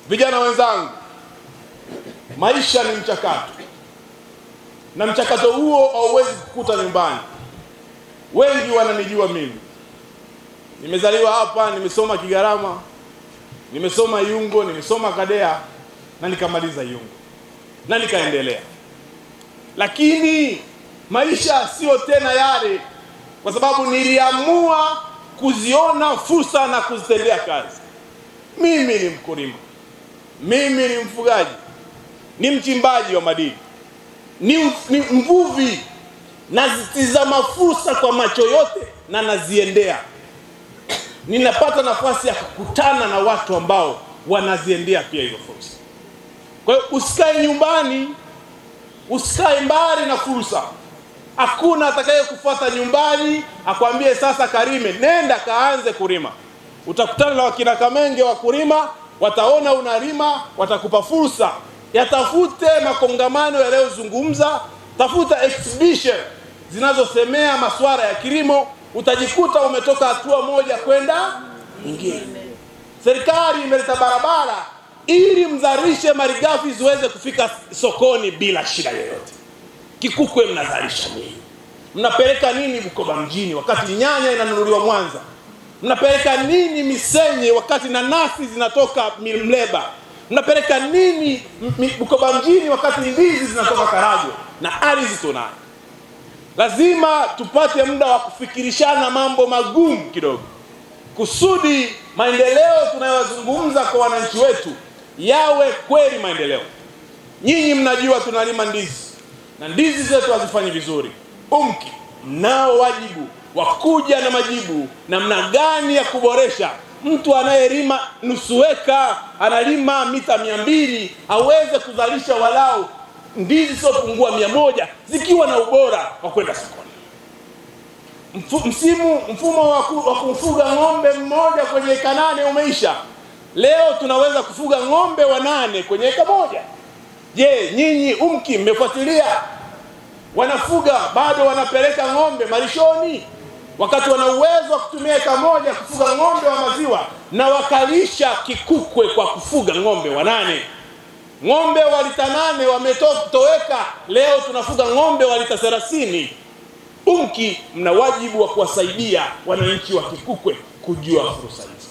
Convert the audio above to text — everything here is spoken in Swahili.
Vijana wenzangu, maisha ni mchakato, na mchakato huo hauwezi kukuta nyumbani. Wengi wananijua mimi, nimezaliwa hapa, nimesoma Kigarama, nimesoma Yungo, nimesoma Kadea na nikamaliza Yungo na nikaendelea. Lakini maisha sio tena yale, kwa sababu niliamua kuziona fursa na kuzitendea kazi. Mimi ni mkulima, mimi ni mfugaji, ni mchimbaji wa madini, ni mvuvi. Nazitizama fursa kwa macho yote na naziendea. Ninapata nafasi ya kukutana na watu ambao wanaziendea pia hizo fursa. Kwa hiyo usikae nyumbani, usikae mbali na fursa. Hakuna atakaye kufuata nyumbani akwambie sasa Karime nenda kaanze kulima. Utakutana na wakina Kamenge wa kulima, wataona unalima, watakupa fursa. Yatafute makongamano yanayozungumza, tafuta exhibition zinazosemea masuala ya kilimo, utajikuta umetoka hatua moja kwenda nyingine. Serikali imeleta barabara ili mzalishe malighafi ziweze kufika sokoni bila shida yoyote. Kikukwe mnazalisha nini? Mnapeleka nini Bukoba mjini wakati nyanya inanunuliwa Mwanza? Mnapeleka nini Misenyi wakati nanasi zinatoka Mleba? Mnapeleka nini Bukoba mjini wakati ndizi zinatoka Karagwe? Na ardhi tunayo. Lazima tupate muda wa kufikirishana mambo magumu kidogo, kusudi maendeleo tunayozungumza kwa wananchi wetu yawe kweli maendeleo. Nyinyi mnajua tunalima ndizi na ndizi zetu hazifanyi vizuri. UMKI nao wajibu wa kuja na majibu namna gani ya kuboresha. Mtu anayelima nusu eka, analima mita 200, aweze kuzalisha walau ndizi sio 100 zikiwa na ubora wa kwenda sokoni. Mfumo wa kufuga ng'ombe mmoja kwenye eka 8 umeisha. Leo tunaweza kufuga ng'ombe 8 kwenye eka 1. Je, nyinyi UMKI mmefuatilia? Wanafuga bado wanapeleka ng'ombe malishoni wakati wana uwezo wa kutumia eka 1 kufuga ng'ombe wa maziwa, na wakalisha Kikukwe kwa kufuga ng'ombe 8. Ng'ombe wa lita 8 wametoweka, leo tunafuga ng'ombe wa lita 30. UMKI mna wajibu wa kuwasaidia wananchi wa Kikukwe kujua fursa hizi.